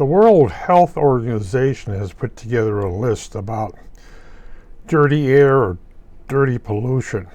The World Health Organization has put together a list about dirty air or dirty pollution,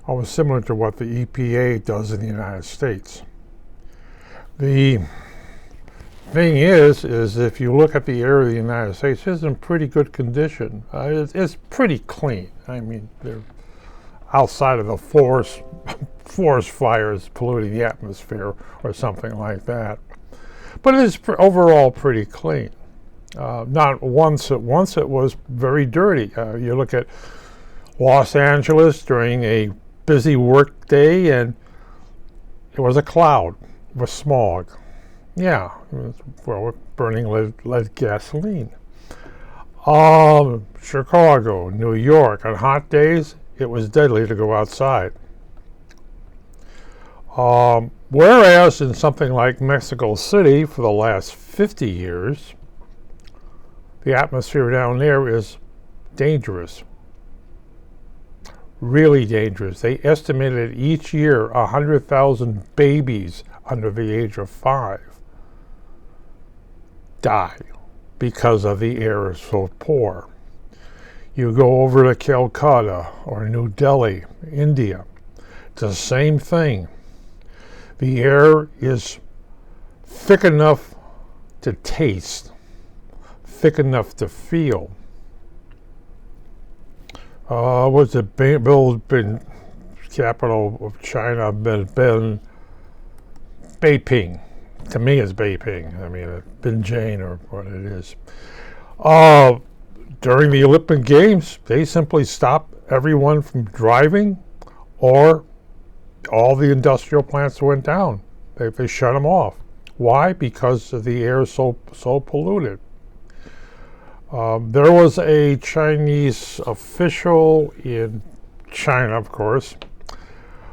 almost similar to what the EPA does in the United States. The thing is if you look at the air of the United States, it's in pretty good condition. It's pretty clean. I mean, they're outside of the forest fires polluting the atmosphere or something like that. But it is overall pretty clean. Not once it was very dirty. You look at Los Angeles during a busy work day, and it was a cloud with smog. Yeah, we're burning lead gasoline. Chicago, New York, on hot days, it was deadly to go outside. Whereas in something like Mexico City for the last 50 years, the atmosphere down there is dangerous. Really dangerous. They estimated each year 100,000 babies under the age of 5 die because of the air is so poor. You go over to Calcutta or New Delhi, India, it's the same thing. The air is thick enough to taste, thick enough to feel. What's it? Capital of China, Beijing. To me, it's Beijing. I mean, Beijing or what it is. During the Olympic Games, they simply stopped everyone from driving, or all the industrial plants went down. They shut them off. Why? Because the air is so polluted. There was a Chinese official in China, of course,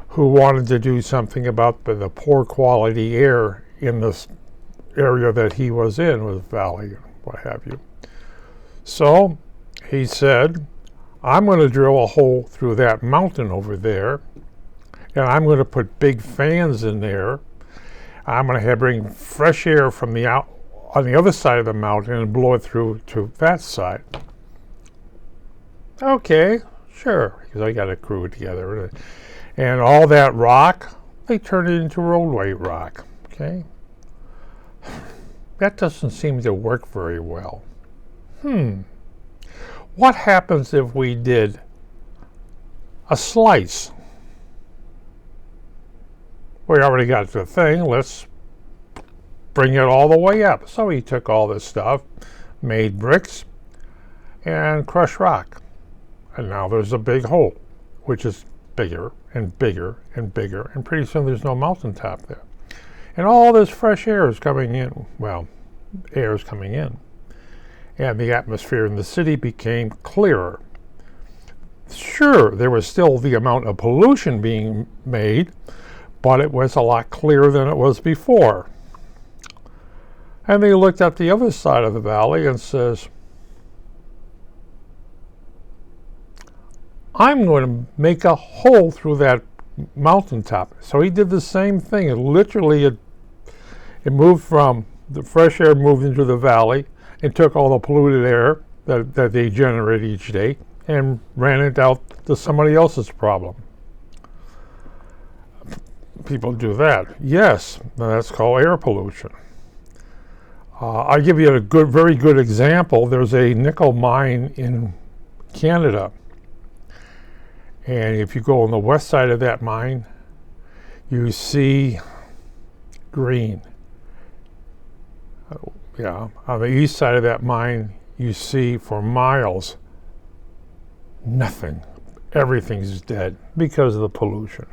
who wanted to do something about the poor quality air in this area that he was in, with valley, what have you. So he said, I'm going to drill a hole through that mountain over there, and I'm going to put big fans in there. I'm going to bring fresh air from on the other side of the mountain and blow it through to that side. Okay, sure, because I got a crew together. And all that rock, they turned it into roadway rock, okay? That doesn't seem to work very well. What happens if we did a slice? We already got the thing, let's bring it all the way up. So he took all this stuff, made bricks, and crushed rock. And now there's a big hole, which is bigger and bigger and bigger, and pretty soon there's no mountaintop there. And all this fresh air is coming in. Well, air is coming in. And the atmosphere in the city became clearer. Sure, there was still the amount of pollution being made, but it was a lot clearer than it was before. And they looked at the other side of the valley and says, I'm going to make a hole through that mountaintop. So he did the same thing. It literally, it moved from, the fresh air moved into the valley and took all the polluted air that they generate each day and ran it out to somebody else's problem. People do that. Yes, that's called air pollution. I'll give you a very good example. There's a nickel mine in Canada. And if you go on the west side of that mine, you see green. On the east side of that mine, you see for miles nothing. Everything's dead because of the pollution.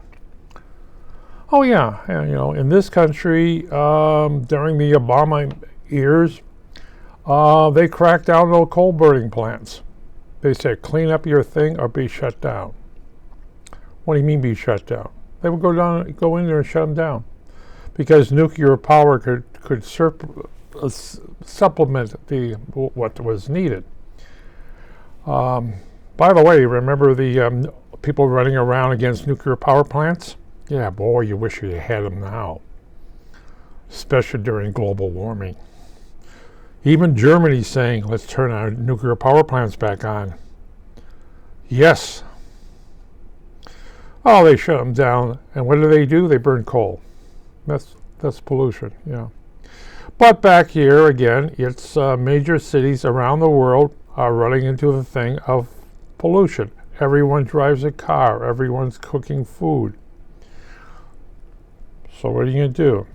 Oh yeah, and, in this country, during the Obama years, they cracked down on coal burning plants. They said, clean up your thing or be shut down. What do you mean be shut down? They would go in there and shut them down, because nuclear power could supplement what was needed. By the way, remember the people running around against nuclear power plants? Yeah, boy, you wish you had them now, especially during global warming. Even Germany's saying, let's turn our nuclear power plants back on. Yes. Oh, they shut them down. And what do? They burn coal. That's pollution, yeah. But back here, again, it's major cities around the world are running into the thing of pollution. Everyone drives a car. Everyone's cooking food. So what are you going to do?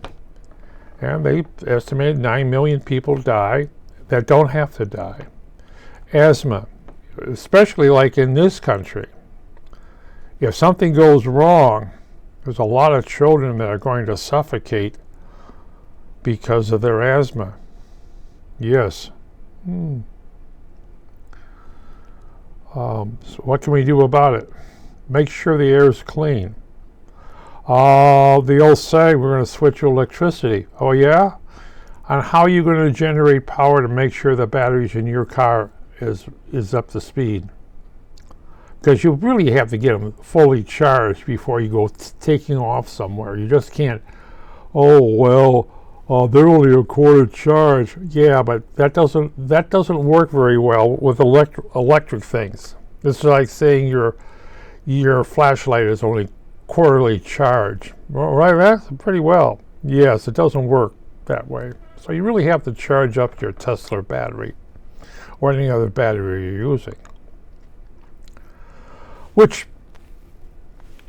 And they estimated 9 million people die that don't have to die. Asthma, especially like in this country. If something goes wrong, there's a lot of children that are going to suffocate because of their asthma. Yes. So what can we do about it? Make sure the air is clean. The old saying, we're going to switch to electricity. Oh yeah? And how are you going to generate power to make sure the batteries in your car is up to speed? Because you really have to get them fully charged before you go taking off somewhere. You just can't, oh well, they're only a quarter charge. Yeah, but that doesn't work very well with electric things. It's like saying your flashlight is only quarterly charged. Right, that's pretty well. Yes, it doesn't work that way. So you really have to charge up your Tesla battery or any other battery you're using, which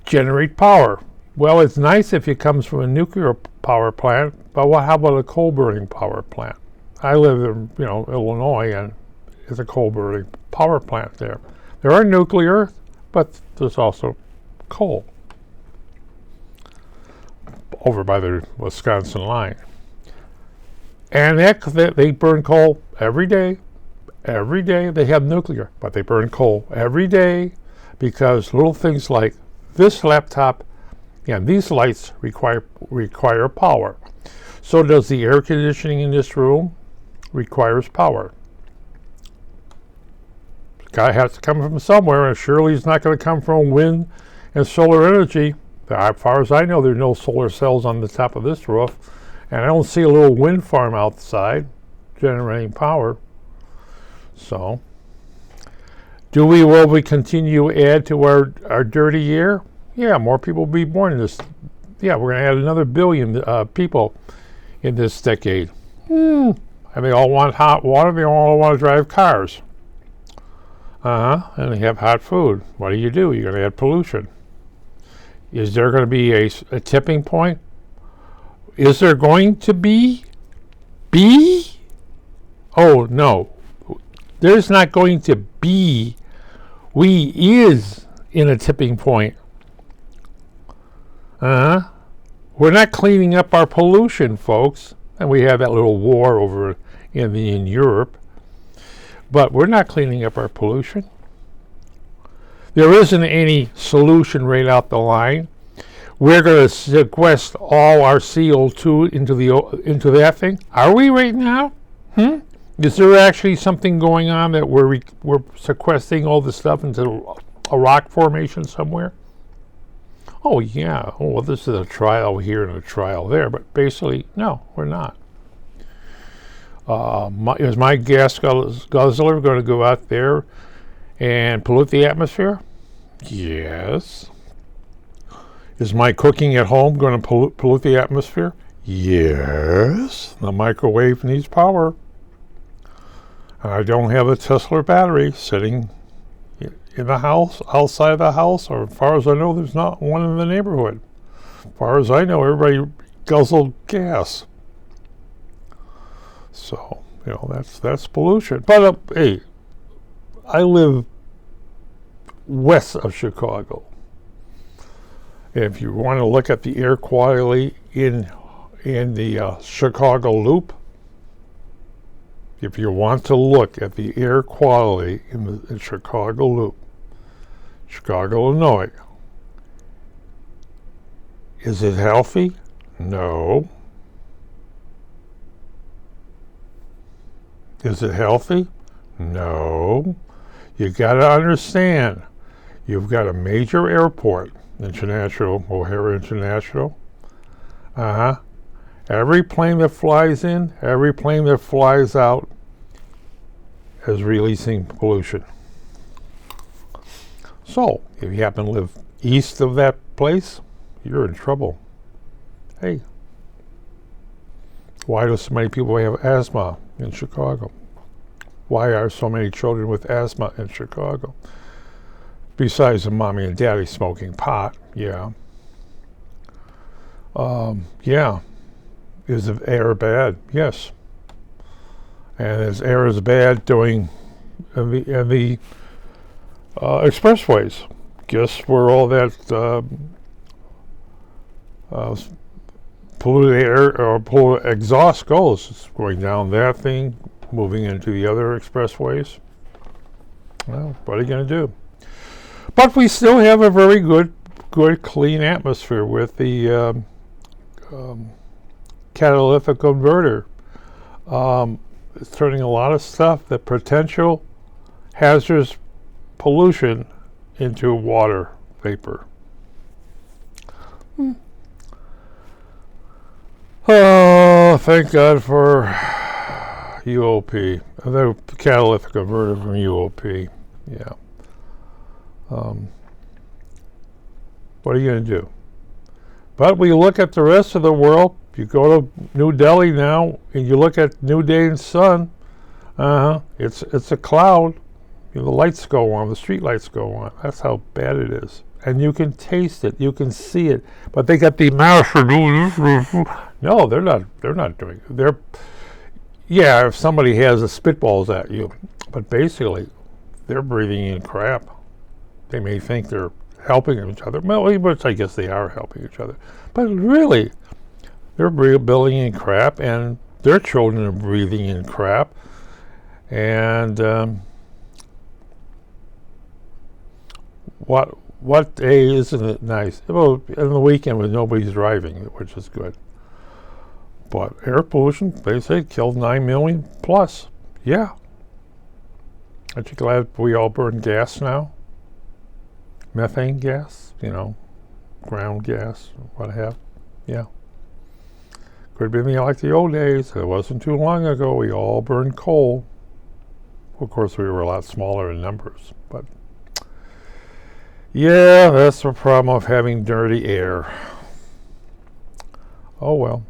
generate power. Well, it's nice if it comes from a nuclear power plant, but how about a coal-burning power plant? I live in Illinois, and it's a coal-burning power plant there. There are nuclear, but there's also coal over by the Wisconsin line. And they burn coal every day. Every day they have nuclear, but they burn coal every day because little things like this laptop and these lights require power. So does the air conditioning in this room requires power. It's got to have to come from somewhere, and surely it's not going to come from wind and solar energy. As far as I know, there are no solar cells on the top of this roof, and I don't see a little wind farm outside generating power. So, will we continue to add to our dirty air? Yeah, more people will be born in this. Yeah, we're going to add another billion people in this decade. And they all want hot water. They all want to drive cars. And they have hot food. What do? You're going to add pollution. Is there going to be a tipping point? Is there going to be? Oh, no. There's not going to be. We is in a tipping point. We're not cleaning up our pollution, folks. And we have that little war over in Europe. But we're not cleaning up our pollution. There isn't any solution right out the line. We're going to sequester all our CO2 into that thing. Are we right now? Is there actually something going on that we're sequestering all this stuff into a rock formation somewhere? Oh yeah. Oh, well, this is a trial here and a trial there, but basically, no, we're not. Is my gas guzzler going to go out there and pollute the atmosphere? Yes. Is my cooking at home going to pollute the atmosphere? Yes. The microwave needs power. And I don't have a Tesla battery sitting in the house, outside of the house, or as far as I know, there's not one in the neighborhood. As far as I know, everybody guzzled gas. So, that's pollution. But hey, I live west of Chicago. And if you want to look at the air quality in the Chicago Loop, if you want to look at the air quality in the Chicago Loop, Chicago, Illinois, is it healthy? No. Is it healthy? No. You got to understand, you've got a major airport, O'Hare International, Every plane that flies in, every plane that flies out is releasing pollution. So, if you happen to live east of that place, you're in trouble. Hey, why do so many people have asthma in Chicago? Why are so many children with asthma in Chicago? Besides the mommy and daddy smoking pot, yeah. Yeah. Is the air bad? Yes. And as air is bad doing the expressways. Guess where all that polluted air or polluted exhaust goes? It's going down that thing, moving into the other expressways. Well, what are you going to do? But we still have a very good, clean atmosphere with the catalytic converter. It's turning a lot of stuff, the potential hazardous pollution, into water vapor. Oh, thank God for UOP. The catalytic converter from UOP. Yeah. What are you going to do? But we look at the rest of the world. You go to New Delhi now, and you look at New Day and Sun. It's a cloud. The lights go on, the street lights go on. That's how bad it is. And you can taste it, you can see it. But they got the mouth. No, they're not doing it. Yeah, if somebody has a spitballs at you, but basically, they're breathing in crap. They may think they're helping each other, which I guess they are helping each other. But really, they're breathing in crap, and their children are breathing in crap. And what day isn't it nice? Well, in the weekend when nobody's driving, which is good. But air pollution, they say, killed 9 million plus. Yeah. Aren't you glad we all burn gas now? Methane gas, ground gas, what have. Yeah. Could have been like the old days. It wasn't too long ago. We all burned coal. Of course, we were a lot smaller in numbers, but yeah, that's the problem of having dirty air. Oh well.